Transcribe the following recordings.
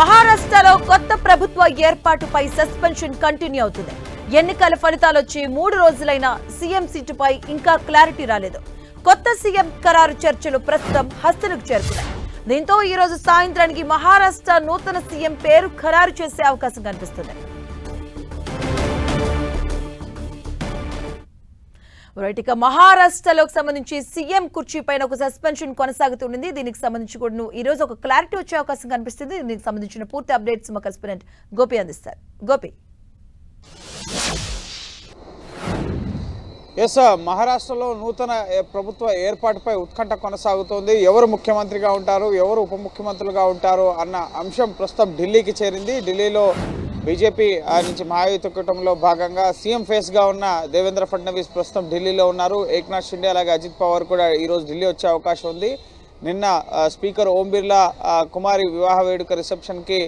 మహారాష్ట్రలో కొత్త ప్రభుత్వ ఏర్పాటుపై సస్పెన్షన్ కంటిన్యూ అవుతుంది. ఎన్నికల ఫలితాలు వచ్చి 3 రోజులైనా సీఎం సీటుపై ఇంకా క్లారిటీ రాలేదు. కొత్త సీఎం ఖరారు చర్చలు ప్రస్తుతం హస్తలకు చేరుకున్నాయి. దీంతో ఈ రోజు సాయంత్రానికి మహారాష్ట్ర నూతన సీఎం పేరు ఖరారు చేసే అవకాశం కనిపిస్తుంది. ఇక మహారాష్ట్రలోకి సంబంధించి సీఎం కుర్చీపైన ఒక సస్పెన్షన్ కొనసాగుతుంది. దీనికి సంబంధించి కూడా ఈ రోజు ఒక క్లారిటీ వచ్చే అవకాశం కనిపిస్తుంది. దీనికి సంబంధించిన పూర్తి అప్డేట్స్ మా కరెస్పాండెంట్ గోపి అందిస్తారు. గోపి, మహారాష్ట్రలో నూతన ప్రభుత్వ ఏర్పాటుపై ఉత్కంఠ కొనసాగుతోంది. ఎవరు ముఖ్యమంత్రిగా ఉంటారు, ఎవరు ఉప ముఖ్యమంత్రులుగా ఉంటారు అన్న అంశం ప్రస్తుతం ఢిల్లీకి చేరింది. ఢిల్లీలో బీజేపీ నుంచి మహాయుతి కూటమిలో భాగంగా సీఎం ఫేస్గా ఉన్న దేవేంద్ర ఫడ్నవీస్ ప్రస్తుతం ఢిల్లీలో ఉన్నారు. ఏక్నాథ్ షిండే అలాగే అజిత్ పవార్ కూడా ఈరోజు ఢిల్లీ వచ్చే అవకాశం ఉంది. నిన్న స్పీకర్ ఓం బిర్లా కుమారి వివాహ వేడుక రిసెప్షన్కి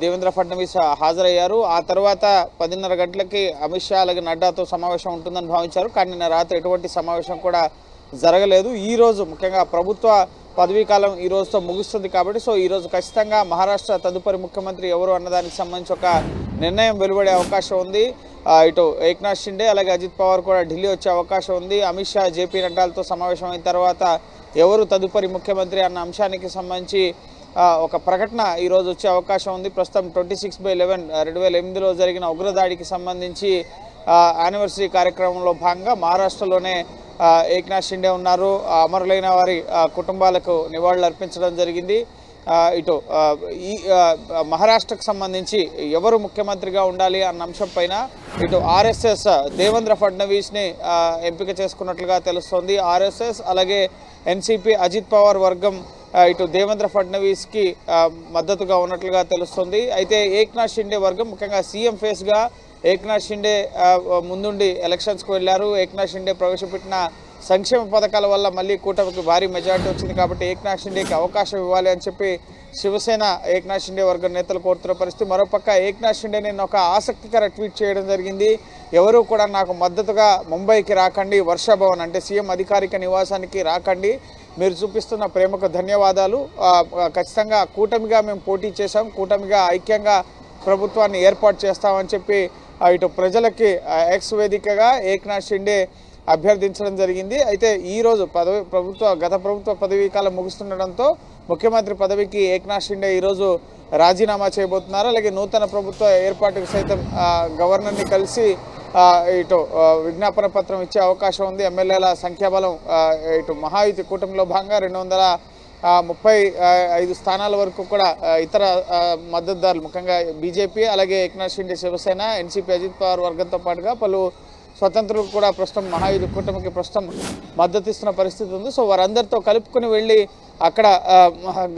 దేవేంద్ర ఫడ్నవీస్ హాజరయ్యారు. ఆ తర్వాత 10:30 గంటలకి అమిత్ షా అలాగే నడ్డాతో సమావేశం ఉంటుందని భావించారు. కానీ నిన్న రాత్రి ఎటువంటి సమావేశం కూడా జరగలేదు. ఈ రోజు ముఖ్యంగా ప్రభుత్వ పదవీకాలం ఈ రోజుతో ముగుస్తుంది కాబట్టి ఈ రోజు ఖచ్చితంగా మహారాష్ట్ర తదుపరి ముఖ్యమంత్రి ఎవరు అన్నదానికి సంబంధించి ఒక నిర్ణయం వెలువడే అవకాశం ఉంది. ఇటు ఏక్నాథ్ షిండే అలాగే అజిత్ పవార్ కూడా ఢిల్లీ వచ్చే అవకాశం ఉంది. అమిత్ షా జేపీ నడ్డాలతో సమావేశం అయిన తర్వాత ఎవరు తదుపరి ముఖ్యమంత్రి అన్న అంశానికి సంబంధించి ఒక ప్రకటన ఈరోజు వచ్చే అవకాశం ఉంది. ప్రస్తుతం 26/11 2008లో జరిగిన ఉగ్రదాడికి సంబంధించి యానివర్సరీ కార్యక్రమంలో భాగంగా మహారాష్ట్రలోనే ఏక్నాథ్ షిండే ఉన్నారు. అమరులైన వారి కుటుంబాలకు నివాళులు అర్పించడం జరిగింది. ఇటు ఈ మహారాష్ట్రకు సంబంధించి ఎవరు ముఖ్యమంత్రిగా ఉండాలి అన్న అంశం పైన ఇటు ఆర్ఎస్ఎస్ దేవేంద్ర ఫడ్నవీస్ని ఎంపిక చేసుకున్నట్లుగా తెలుస్తోంది. ఆర్ఎస్ఎస్ అలాగే ఎన్సీపీ అజిత్ పవార్ వర్గం ఇటు దేవేంద్ర ఫడ్నవీస్కి మద్దతుగా ఉన్నట్లుగా తెలుస్తుంది. అయితే ఏక్నాథ్ షిండే వర్గం ముఖ్యంగా సీఎం ఫేస్గా ఏక్నాథ్ షిండే ముందుండి ఎలక్షన్స్కి వెళ్ళారు. ఏక్నాథ్ షిండే ప్రవేశపెట్టిన సంక్షేమ పథకాల వల్ల మళ్ళీ కూటమికి భారీ మెజారిటీ వచ్చింది కాబట్టి ఏక్నాథ్ షిండేకి అవకాశం ఇవ్వాలి అని చెప్పి శివసేన ఏక్నాథ్ షిండే వర్గం నేతలు కోరుతున్న పరిస్థితి. మరోపక్క ఏక్నాథ్ షిండే నిన్న ఒక ఆసక్తికర ట్వీట్ చేయడం జరిగింది. ఎవరు కూడా నాకు మద్దతుగా ముంబైకి రాకండి, వర్షభవన్ అంటే సీఎం అధికారిక నివాసానికి రాకండి, మీరు చూపిస్తున్న ప్రేమకు ధన్యవాదాలు, ఖచ్చితంగా కూటమిగా మేము పోటీ చేశాం, కూటమిగా ఐక్యంగా ప్రభుత్వాన్ని ఏర్పాటు చేస్తామని చెప్పి ఇటు ప్రజలకి ఎక్స్ వేదికగా ఏక్నాథ్ షిండే అభ్యర్థించడం జరిగింది. అయితే ఈరోజు గత ప్రభుత్వ పదవీ కాలం ముగుస్తుండడంతో ముఖ్యమంత్రి పదవికి ఏక్నాథ్ షిండే ఈరోజు రాజీనామా చేయబోతున్నారు. అలాగే నూతన ప్రభుత్వ ఏర్పాటుకు సైతం గవర్నర్ని కలిసి ఇటు విజ్ఞాపన పత్రం ఇచ్చే అవకాశం ఉంది. ఎమ్మెల్యేల సంఖ్యాబలం ఇటు మహాయుతి కూటమిలో భాగంగా 235 స్థానాల వరకు కూడా ఇతర మద్దతుదారులు ముఖ్యంగా బీజేపీ అలాగే ఏక్నాథ్ షిండే శివసేన ఎన్సీపీ అజిత్ పవార్ వర్గంతో పాటుగా పలు స్వతంత్రులకు కూడా ప్రస్తుతం మహాయుతి కూటమికి ప్రస్తుతం మద్దతిస్తున్న పరిస్థితి ఉంది. వారందరితో కలుపుకుని వెళ్ళి అక్కడ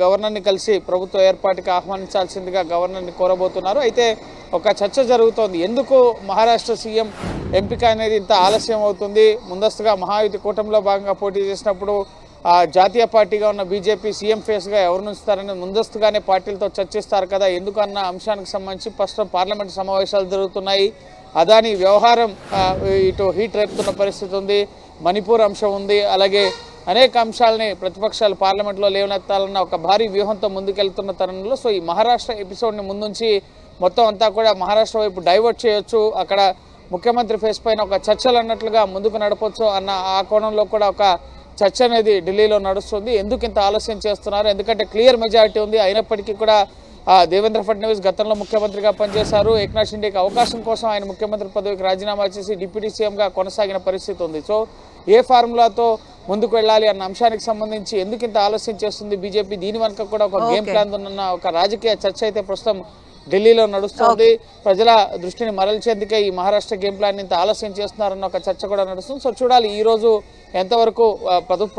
గవర్నర్ని కలిసి ప్రభుత్వ ఏర్పాటుకి ఆహ్వానించాల్సిందిగా గవర్నర్ని కోరబోతున్నారు. అయితే ఒక చర్చ జరుగుతోంది. ఎందుకు మహారాష్ట్ర సీఎం ఎంపిక అనేది ఇంత ఆలస్యం అవుతుంది? ముందస్తుగా మహాయుతి కూటమిలో భాగంగా పోటీ చేసినప్పుడు జాతీయ పార్టీగా ఉన్న బీజేపీ సీఎం ఫేస్గా ఎవరిని ఉంచుతారని ముందస్తుగానే పార్టీలతో చర్చిస్తారు కదా, ఎందుకన్న అంశానికి సంబంధించి ప్రస్తుతం పార్లమెంటు సమావేశాలు జరుగుతున్నాయి. అదాని వ్యవహారం ఇటు హీట్ రేపుతున్న పరిస్థితి ఉంది. మణిపూర్ అంశం ఉంది. అలాగే అనేక అంశాలని ప్రతిపక్షాలు పార్లమెంట్లో లేవనెత్తాలన్న ఒక భారీ వ్యూహంతో ముందుకెళ్తున్న తరుణంలో ఈ మహారాష్ట్ర ఎపిసోడ్ని ముందుంచి మొత్తం అంతా కూడా మహారాష్ట్ర వైపు డైవర్ట్ చేయొచ్చు, అక్కడ ముఖ్యమంత్రి ఫేస్ పైన ఒక చర్చలు అన్నట్లుగా ముందుకు నడపొచ్చు అన్న ఆ కోణంలో కూడా ఒక చర్చ అనేది ఢిల్లీలో నడుస్తుంది. ఎందుకు ఇంత ఆలస్యం చేస్తున్నారు? ఎందుకంటే క్లియర్ మెజారిటీ ఉంది. అయినప్పటికీ కూడా దేవేంద్ర ఫడ్నవీస్ గతంలో ముఖ్యమంత్రిగా పనిచేశారు. ఏక్నాథ్ షిండేకి అవకాశం కోసం ఆయన ముఖ్యమంత్రి పదవికి రాజీనామా చేసి డిప్యూటీ సీఎంగా కొనసాగిన పరిస్థితి ఉంది. ఏ ఫార్ములాతో ముందుకు వెళ్ళాలి అన్న అంశానికి సంబంధించి ఎందుకు ఇంత ఆలస్యం చేస్తుంది బీజేపీ? దీని వెనుక కూడా ఒక గేమ్ ప్లాన్ ఉన్న ఒక రాజకీయ చర్చ అయితే ప్రస్తుతం ఢిల్లీలో నడుస్తుంది. ప్రజల దృష్టిని మరల్చేందుకే ఈ మహారాష్ట్ర గేమ్ ప్లాన్ ఇంత ఆలస్యం చేస్తున్నారన్న ఒక చర్చ కూడా నడుస్తుంది. చూడాలి ఈ రోజు ఎంతవరకు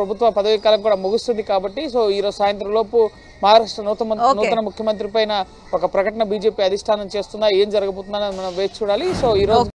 ప్రభుత్వ పదవీ కాలం కూడా ముగుస్తుంది కాబట్టి ఈ రోజు సాయంత్రం లోపు మహారాష్ట్ర నూతన ముఖ్యమంత్రి పైన ఒక ప్రకటన బీజేపీ అధిష్టానం చేస్తుందా, ఏం జరగబోతుందని మనం వేచి చూడాలి. ఈ రోజు